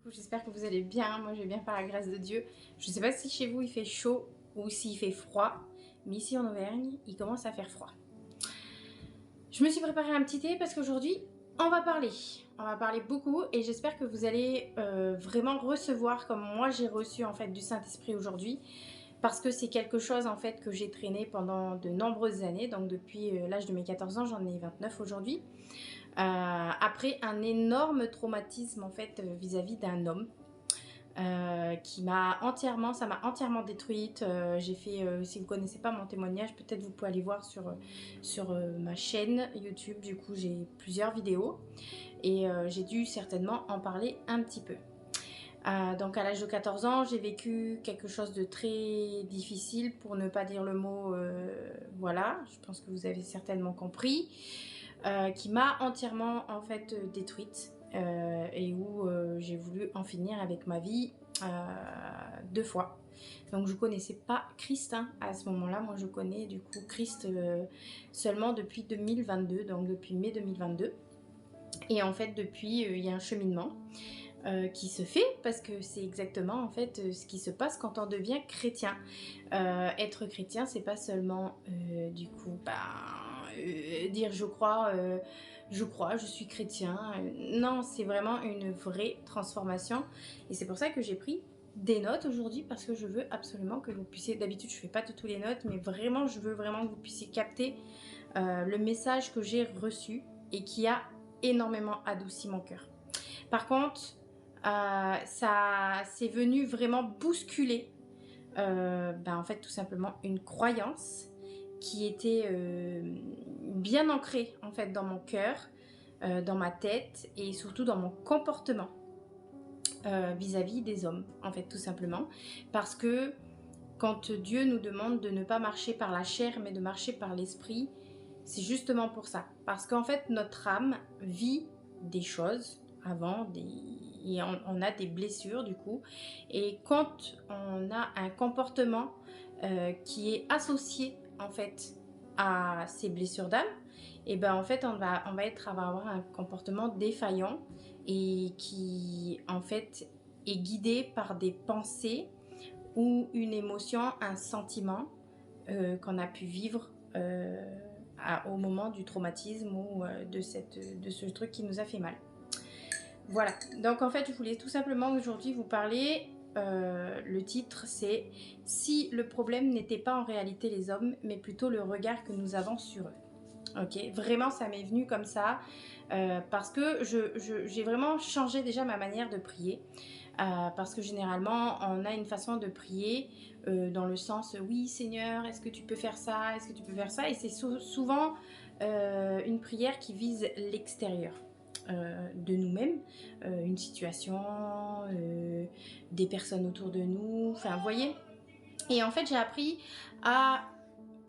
J'espère que vous allez bien, moi je vais bien par la grâce de Dieu. Je ne sais pas si chez vous il fait chaud ou s'il fait froid, mais ici en Auvergne, il commence à faire froid. Je me suis préparé un petit thé parce qu'aujourd'hui, on va parler. On va parler beaucoup et j'espère que vous allez vraiment recevoir comme moi j'ai reçu en fait du Saint-Esprit aujourd'hui. Parce que c'est quelque chose en fait que j'ai traîné pendant de nombreuses années, donc depuis l'âge de mes 14 ans, j'en ai 29 aujourd'hui. Après un énorme traumatisme en fait vis-à-vis d'un homme qui ça m'a entièrement détruite. J'ai fait, si vous connaissez pas mon témoignage, peut-être vous pouvez aller voir sur ma chaîne YouTube. Du coup, j'ai plusieurs vidéos et j'ai dû certainement en parler un petit peu. Donc à l'âge de 14 ans, j'ai vécu quelque chose de très difficile, pour ne pas dire le mot, voilà, je pense que vous avez certainement compris, qui m'a entièrement en fait détruite et où j'ai voulu en finir avec ma vie 2 fois. Donc je connaissais pas Christ à ce moment-là, moi je connais du coup Christ seulement depuis 2022, donc depuis mai 2022. Et en fait depuis il y a un cheminement qui se fait parce que c'est exactement en fait ce qui se passe quand on devient chrétien. Être chrétien, c'est pas seulement du coup dire je suis chrétien. Non, c'est vraiment une vraie transformation et c'est pour ça que j'ai pris des notes aujourd'hui parce que je veux absolument que vous puissiez, d'habitude je fais pas de tous les notes, mais vraiment je veux vraiment que vous puissiez capter le message que j'ai reçu et qui a énormément adouci mon cœur. Par contre, ça c'est venu vraiment bousculer en fait tout simplement une croyance qui était bien ancrée en fait dans mon cœur, dans ma tête et surtout dans mon comportement vis-à-vis des hommes en fait tout simplement, parce que quand Dieu nous demande de ne pas marcher par la chair mais de marcher par l'esprit, c'est justement pour ça, parce qu'en fait notre âme vit des choses avant, et on a des blessures du coup, et quand on a un comportement qui est associé en fait à ces blessures d'âme, et ben en fait on va avoir un comportement défaillant et qui en fait est guidé par des pensées ou une émotion, un sentiment qu'on a pu vivre au moment du traumatisme ou de ce truc qui nous a fait mal. Voilà, donc en fait je voulais tout simplement aujourd'hui vous parler, le titre c'est « Si le problème n'était pas en réalité les hommes, mais plutôt le regard que nous avons sur eux ». Ok, vraiment ça m'est venu comme ça parce que j'ai vraiment changé déjà ma manière de prier. Parce que généralement on a une façon de prier dans le sens oui Seigneur, est-ce que tu peux faire ça, est-ce que tu peux faire ça, et c'est souvent une prière qui vise l'extérieur de nous-mêmes, une situation, des personnes autour de nous, enfin vous voyez. Et en fait j'ai appris à,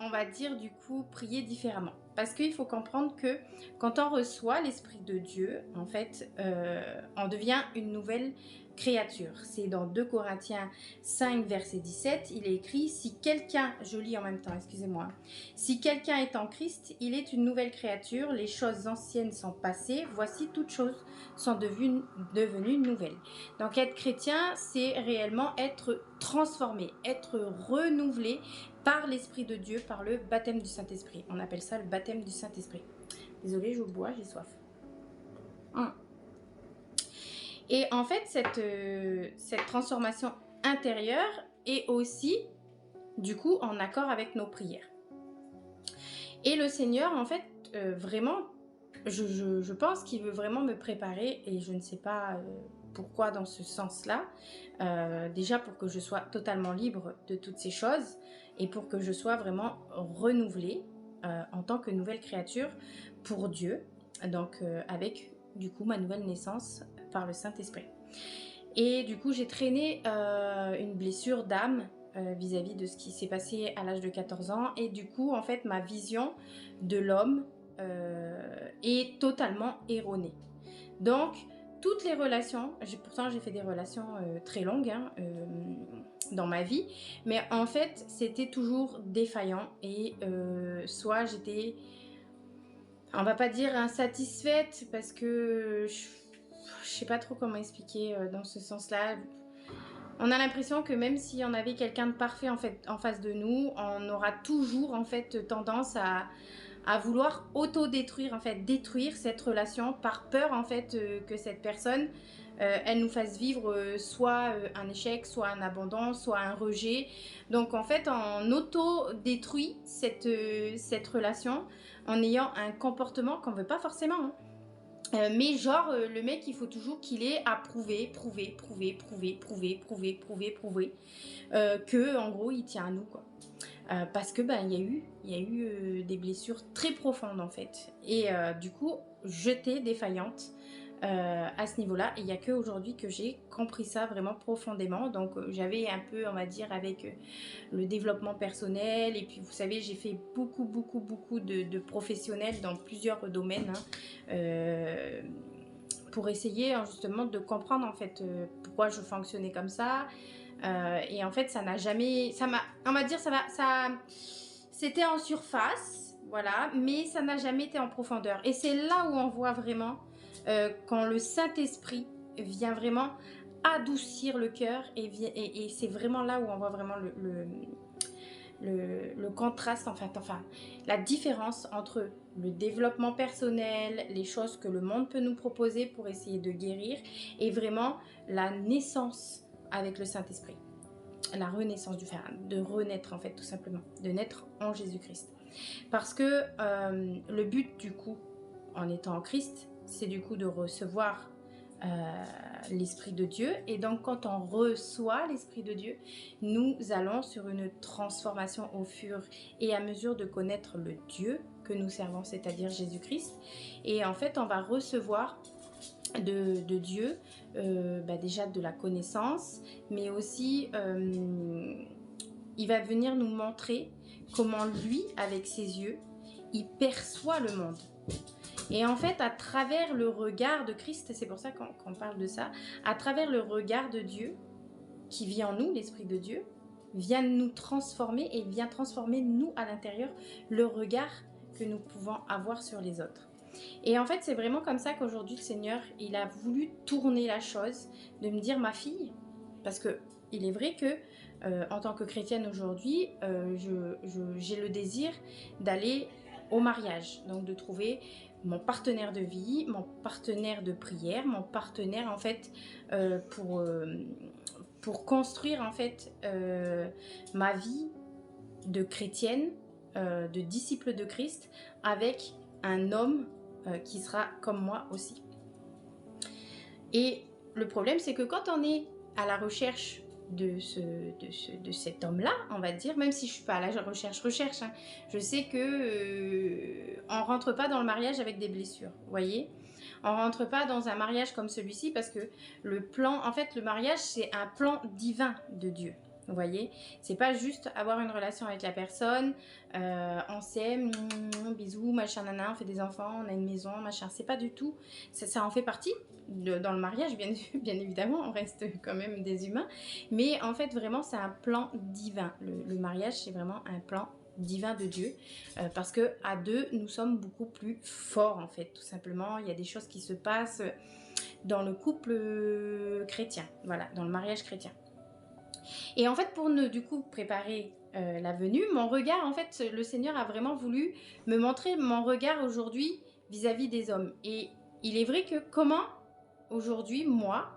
on va dire du coup, prier différemment. Parce qu'il faut comprendre que quand on reçoit l'Esprit de Dieu, en fait, on devient une nouvelle créature. C'est dans 2 Corinthiens 5, verset 17, il est écrit « Si quelqu'un, je lis en même temps, excusez-moi, si quelqu'un est en Christ, il est une nouvelle créature, les choses anciennes sont passées, voici toutes choses sont devenues nouvelles. » Donc être chrétien, c'est réellement être transformé, être renouvelé par l'Esprit de Dieu, par le baptême du Saint-Esprit. On appelle ça le baptême du Saint-Esprit. Désolée, je bois, j'ai soif. Et en fait, cette transformation intérieure est aussi, du coup, en accord avec nos prières. Et le Seigneur, en fait, vraiment, je pense qu'il veut vraiment me préparer, et je ne sais pas pourquoi dans ce sens-là. Déjà pour que je sois totalement libre de toutes ces choses, et pour que je sois vraiment renouvelée en tant que nouvelle créature pour Dieu, donc avec du coup ma nouvelle naissance par le Saint-Esprit. Et du coup j'ai traîné une blessure d'âme vis-à-vis de ce qui s'est passé à l'âge de 14 ans, et du coup en fait ma vision de l'homme est totalement erronée. Donc toutes les relations, pourtant j'ai fait des relations très longues dans ma vie, mais en fait c'était toujours défaillant, et soit j'étais, on va pas dire insatisfaite, parce que je sais pas trop comment expliquer dans ce sens-là. On a l'impression que même si on avait quelqu'un de parfait en fait en face de nous, on aura toujours en fait tendance à vouloir auto-détruire, en fait, détruire cette relation par peur en fait que cette personne elle nous fasse vivre soit un échec, soit un abandon, soit un rejet. Donc en fait, on auto-détruit cette relation en ayant un comportement qu'on veut pas forcément. Hein. Mais genre, le mec, il faut toujours qu'il ait à prouver que, en gros, il tient à nous, quoi. Parce que, ben, il y a eu des blessures très profondes, en fait. Et du coup, j'étais défaillante à ce niveau-là. Et il n'y a qu'aujourd'hui que j'ai compris ça vraiment profondément. Donc, j'avais un peu, on va dire, avec le développement personnel. Et puis, vous savez, j'ai fait beaucoup de professionnels dans plusieurs domaines. Hein, pour essayer justement de comprendre en fait pourquoi je fonctionnais comme ça. Et en fait, ça n'a jamais... on va dire, c'était en surface, voilà, mais ça n'a jamais été en profondeur. Et c'est là où on voit vraiment quand le Saint-Esprit vient vraiment adoucir le cœur et c'est vraiment là où on voit vraiment le contraste, enfin, la différence entre le développement personnel, les choses que le monde peut nous proposer pour essayer de guérir, et vraiment la naissance avec le Saint-Esprit. La renaissance du fer, de renaître en fait, tout simplement, de naître en Jésus-Christ. Parce que le but du coup, en étant en Christ, c'est du coup de recevoir l'Esprit de Dieu. Et donc quand on reçoit l'Esprit de Dieu, nous allons sur une transformation au fur et à mesure de connaître le Dieu que nous servons, c'est-à-dire Jésus-Christ. Et en fait, on va recevoir de Dieu, déjà de la connaissance, mais aussi il va venir nous montrer comment lui, avec ses yeux, il perçoit le monde. Et en fait, à travers le regard de Christ, c'est pour ça qu'on parle de ça, à travers le regard de Dieu, qui vit en nous, l'Esprit de Dieu, vient nous transformer et vient transformer nous à l'intérieur, le regard que nous pouvons avoir sur les autres. Et en fait, c'est vraiment comme ça qu'aujourd'hui, le Seigneur, il a voulu tourner la chose, de me dire, ma fille, parce que il est vrai que en tant que chrétienne aujourd'hui, j'ai le désir d'aller au mariage, donc de trouver mon partenaire de vie, mon partenaire de prière, mon partenaire en fait pour construire en fait ma vie de chrétienne, de disciple de Christ, avec un homme qui sera comme moi aussi. Et le problème, c'est que quand on est à la recherche de cet homme-là, on va dire, même si je ne suis pas à la recherche, hein, je sais que on rentre pas dans le mariage avec des blessures, vous voyez. On rentre pas dans un mariage comme celui-ci parce que le plan, en fait, le mariage, c'est un plan divin de Dieu. Vous voyez, c'est pas juste avoir une relation avec la personne, on s'aime, bisous, machin, nana, on fait des enfants, on a une maison, machin. C'est pas du tout, ça en fait partie dans le mariage, bien évidemment, on reste quand même des humains. Mais en fait, vraiment, c'est un plan divin. Le mariage, c'est vraiment un plan divin de Dieu, parce que à deux, nous sommes beaucoup plus forts, en fait, tout simplement. Il y a des choses qui se passent dans le couple chrétien, voilà, dans le mariage chrétien. Et en fait, pour nous, du coup, préparer la venue, mon regard, en fait, le Seigneur a vraiment voulu me montrer mon regard aujourd'hui vis-à-vis des hommes. Et il est vrai que comment, aujourd'hui, moi,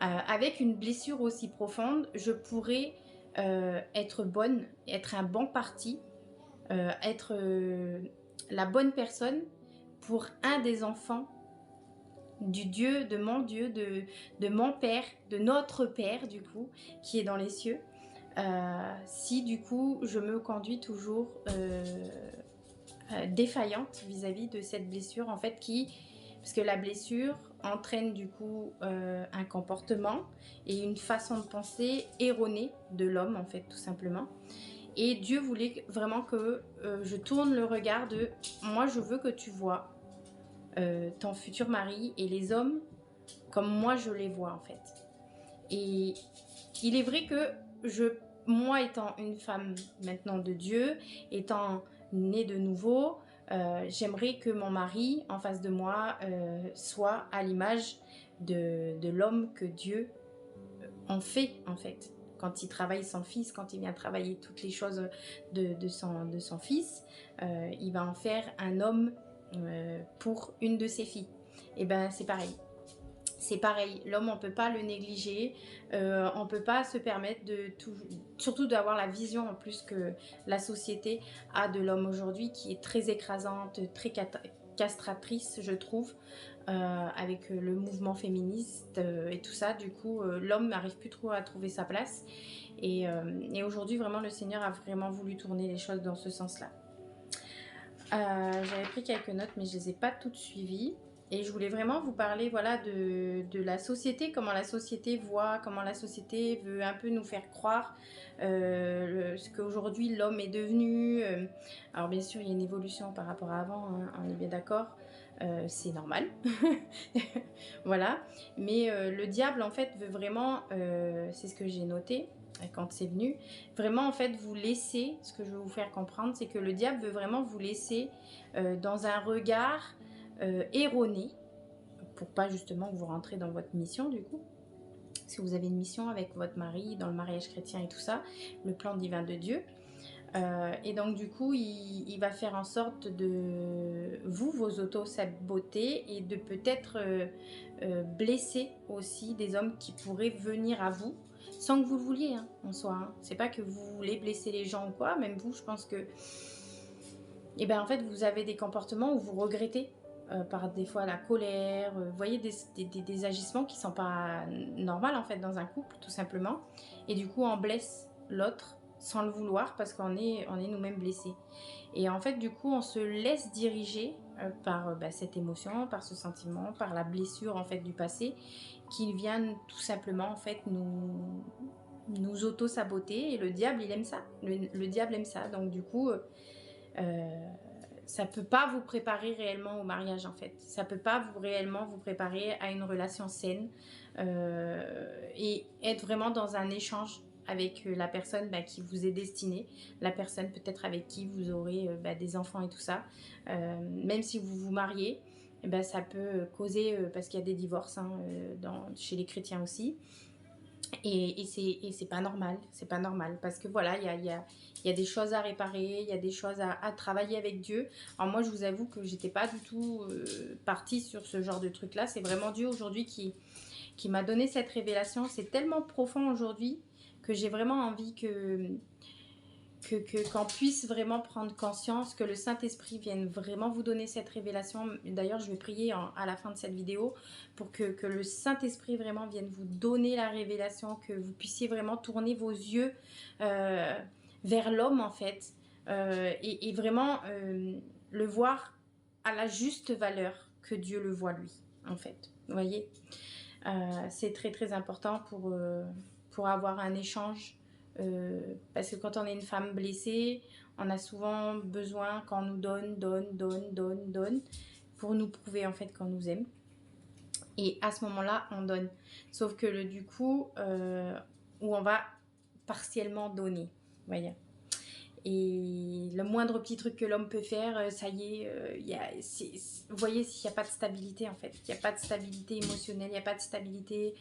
avec une blessure aussi profonde, je pourrais être bonne, être un bon parti, être la bonne personne pour un des enfants du Dieu, de mon Dieu, de mon Père, de notre Père du coup, qui est dans les cieux, si du coup je me conduis toujours défaillante vis-à-vis de cette blessure en fait parce que la blessure entraîne du coup un comportement et une façon de penser erronée de l'homme en fait tout simplement. Et Dieu voulait vraiment que je tourne le regard de moi je veux que tu vois ton futur mari et les hommes comme moi je les vois en fait. Et il est vrai que moi étant une femme maintenant de Dieu, étant née de nouveau, J'aimerais que mon mari en face de moi soit à l'image de l'homme que Dieu en fait en fait. Quand il travaille son fils, quand il vient travailler toutes les choses de son fils, il va en faire un homme pour une de ses filles. Et ben c'est pareil. C'est pareil, l'homme on peut pas le négliger, on peut pas se permettre de tout, surtout d'avoir la vision en plus que la société a de l'homme aujourd'hui qui est très écrasante, très castratrice je trouve, avec le mouvement féministe et tout ça. Du coup l'homme n'arrive plus trop à trouver sa place et aujourd'hui vraiment le Seigneur a vraiment voulu tourner les choses dans ce sens là. J'avais pris quelques notes mais je les ai pas toutes suivies. Et je voulais vraiment vous parler voilà, de la société, comment la société voit, comment la société veut un peu nous faire croire ce qu'aujourd'hui l'homme est devenu. Alors bien sûr, il y a une évolution par rapport à avant, hein, on est bien d'accord, c'est normal. Voilà, mais le diable en fait veut vraiment, c'est ce que j'ai noté quand c'est venu, vraiment en fait vous laisser, ce que je veux vous faire comprendre, c'est que le diable veut vraiment vous laisser dans un regard erroné, pour pas justement que vous rentrez dans votre mission du coup. Si vous avez une mission avec votre mari, dans le mariage chrétien et tout ça, le plan divin de Dieu. Et donc du coup, il va faire en sorte de vos auto-saboter et de peut-être blesser aussi des hommes qui pourraient venir à vous, sans que vous le vouliez, hein, en soi. Hein. C'est pas que vous voulez blesser les gens ou quoi, même vous, je pense que... Et ben en fait, vous avez des comportements où vous regrettez par des fois la colère, vous voyez des agissements qui sont pas normaux en fait dans un couple tout simplement, et du coup on blesse l'autre sans le vouloir parce qu'on est nous-mêmes blessés, et en fait du coup on se laisse diriger par cette émotion, par ce sentiment, par la blessure en fait du passé qui vient tout simplement en fait nous auto-saboter, et le diable il aime ça, le diable aime ça, donc du coup ça peut pas vous préparer réellement au mariage en fait. Ça peut pas réellement vous préparer à une relation saine et être vraiment dans un échange avec la personne qui vous est destinée, la personne peut-être avec qui vous aurez des enfants et tout ça. Même si vous vous mariez, ça peut causer, parce qu'il y a des divorces hein, chez les chrétiens aussi. Et c'est pas normal, c'est pas normal parce que voilà, il y a des choses à réparer, il y a des choses à travailler avec Dieu. Alors moi, je vous avoue que j'étais pas du tout partie sur ce genre de truc-là. C'est vraiment Dieu aujourd'hui qui m'a donné cette révélation. C'est tellement profond aujourd'hui que j'ai vraiment envie qu'on puisse vraiment prendre conscience, que le Saint-Esprit vienne vraiment vous donner cette révélation. D'ailleurs, je vais prier à la fin de cette vidéo pour que le Saint-Esprit vraiment vienne vous donner la révélation, que vous puissiez vraiment tourner vos yeux vers l'homme en fait, et vraiment le voir à la juste valeur que Dieu le voit lui, en fait. Vous voyez, c'est très très important pour avoir un échange. Parce que quand on est une femme blessée, on a souvent besoin qu'on nous donne pour nous prouver en fait qu'on nous aime. Et à ce moment-là, on donne. Sauf que du coup, où on va partiellement donner, voyez. Et le moindre petit truc que l'homme peut faire, ça y est, vous voyez, s'il n'y a pas de stabilité en fait, il n'y a pas de stabilité émotionnelle, il n'y a pas de stabilité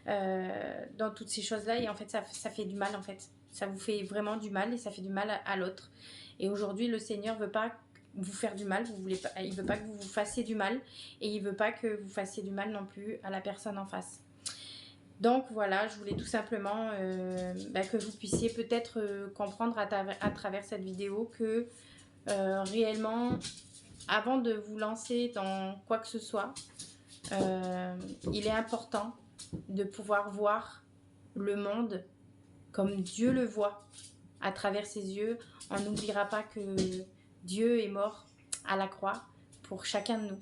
dans toutes ces choses-là, et en fait ça fait du mal en fait, ça vous fait vraiment du mal et ça fait du mal à l'autre. Et aujourd'hui le Seigneur veut pas vous faire du mal, il veut pas que vous vous fassiez du mal, et il veut pas que vous fassiez du mal non plus à la personne en face. Donc voilà, je voulais tout simplement que vous puissiez peut-être comprendre à travers cette vidéo que réellement, avant de vous lancer dans quoi que ce soit, il est important de pouvoir voir le monde comme Dieu le voit à travers ses yeux. On n'oubliera pas que Dieu est mort à la croix pour chacun de nous.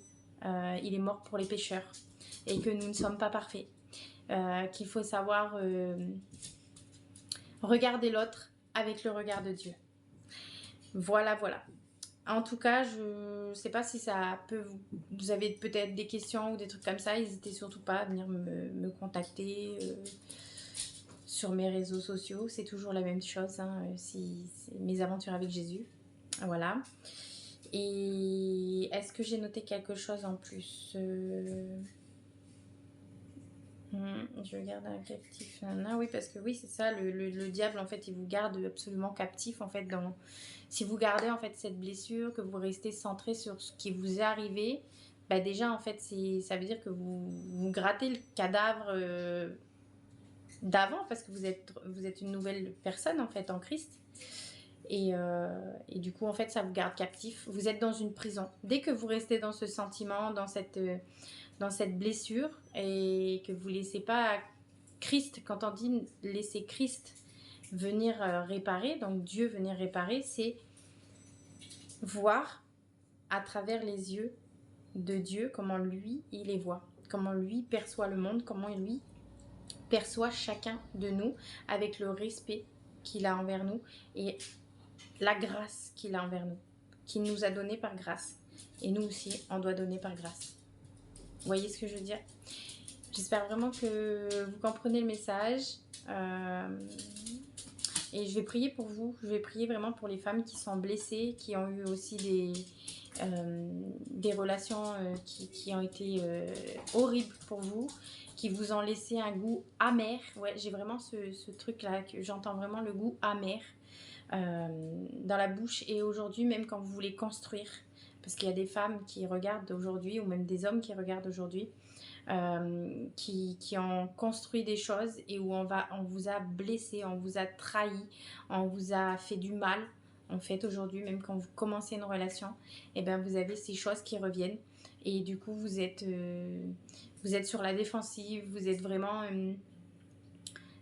Il est mort pour les pécheurs et que nous ne sommes pas parfaits. Qu'il faut savoir regarder l'autre avec le regard de Dieu. Voilà, voilà. En tout cas, je ne sais pas si ça peut vous avez peut-être des questions ou des trucs comme ça. N'hésitez surtout pas à venir me contacter sur mes réseaux sociaux. C'est toujours la même chose, hein, c'est mes aventures avec Jésus. Voilà. Et est-ce que j'ai noté quelque chose en plus? Je garde un captif. Ah oui, parce que oui, c'est ça, le diable, en fait, il vous garde absolument captif, en fait, si vous gardez, en fait, cette blessure, que vous restez centré sur ce qui vous est arrivé, bah déjà, en fait, ça veut dire que vous grattez le cadavre d'avant, parce que vous êtes une nouvelle personne, en fait, en Christ. Et du coup, en fait, ça vous garde captif. Vous êtes dans une prison. Dès que vous restez dans ce sentiment, dans cette blessure, et que vous ne laissez pas Christ, quand on dit laisser Christ venir réparer, donc Dieu venir réparer, c'est voir à travers les yeux de Dieu comment lui, il les voit, comment lui perçoit le monde, comment lui perçoit chacun de nous avec le respect qu'il a envers nous et la grâce qu'il a envers nous, qu'il nous a donné par grâce. Et nous aussi, on doit donner par grâce. Vous voyez ce que je veux dire? J'espère vraiment que vous comprenez le message. Et je vais prier pour vous. Je vais prier vraiment pour les femmes qui sont blessées, qui ont eu aussi des relations qui ont été horribles pour vous, qui vous ont laissé un goût amer. Ouais, j'ai vraiment ce truc-là, que j'entends vraiment le goût amer dans la bouche. Et aujourd'hui, même quand vous voulez construire, parce qu'il y a des femmes qui regardent aujourd'hui, ou même des hommes qui regardent aujourd'hui, qui ont construit des choses et où on vous a blessé, on vous a trahi, on vous a fait du mal. En fait, aujourd'hui, même quand vous commencez une relation, et ben vous avez ces choses qui reviennent. Et du coup, vous êtes sur la défensive, vous êtes vraiment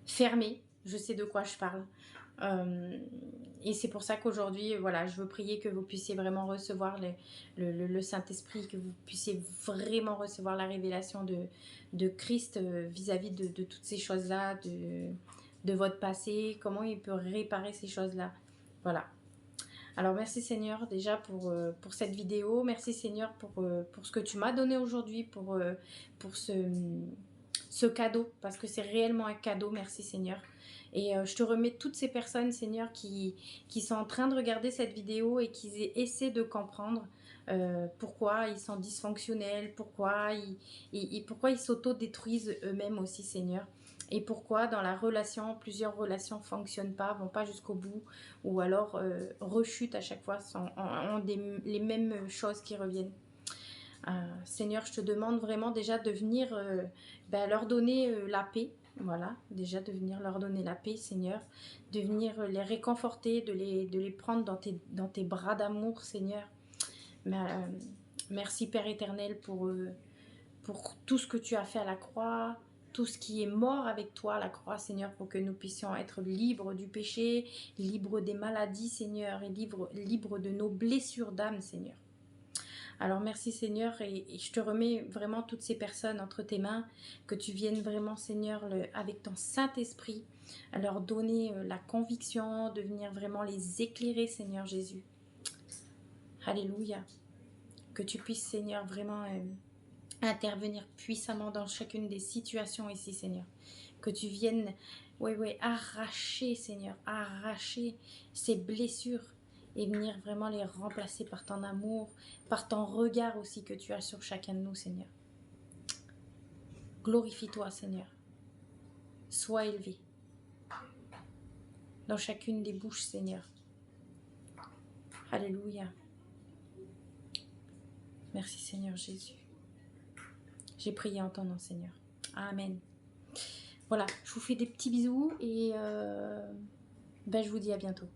fermé. Je sais de quoi je parle. Et c'est pour ça qu'aujourd'hui, voilà, je veux prier que vous puissiez vraiment recevoir le Saint-Esprit, que vous puissiez vraiment recevoir la révélation de Christ vis-à-vis de toutes ces choses-là, de votre passé, comment il peut réparer ces choses-là. Voilà. Alors merci Seigneur déjà pour cette vidéo, merci Seigneur pour ce que tu m'as donné aujourd'hui, pour ce cadeau, parce que c'est réellement un cadeau, merci Seigneur. Et je te remets toutes ces personnes, Seigneur, qui sont en train de regarder cette vidéo et qui essaient de comprendre pourquoi ils sont dysfonctionnels, pourquoi ils s'auto-détruisent eux-mêmes aussi, Seigneur. Et pourquoi dans la relation, plusieurs relations ne fonctionnent pas, vont pas jusqu'au bout, ou alors rechutent à chaque fois, ont les mêmes choses qui reviennent. Seigneur, je te demande vraiment déjà de venir leur donner la paix. Voilà, déjà de venir leur donner la paix, Seigneur. De venir les réconforter, de les prendre dans tes bras d'amour, Seigneur. Merci Père éternel pour tout ce que tu as fait à la croix, tout ce qui est mort avec toi à la croix, Seigneur, pour que nous puissions être libres du péché, libres des maladies, Seigneur, et libres de nos blessures d'âme, Seigneur. Alors merci Seigneur, et je te remets vraiment toutes ces personnes entre tes mains, que tu viennes vraiment Seigneur avec ton Saint-Esprit, à leur donner la conviction, de venir vraiment les éclairer Seigneur Jésus. Alléluia. Que tu puisses Seigneur vraiment intervenir puissamment dans chacune des situations ici Seigneur. Que tu viennes arracher Seigneur, arracher ces blessures, et venir vraiment les remplacer par ton amour, par ton regard aussi que tu as sur chacun de nous, Seigneur. Glorifie-toi, Seigneur. Sois élevé dans chacune des bouches, Seigneur. Alléluia. Merci, Seigneur Jésus. J'ai prié en ton nom, Seigneur. Amen. Voilà, je vous fais des petits bisous et je vous dis à bientôt.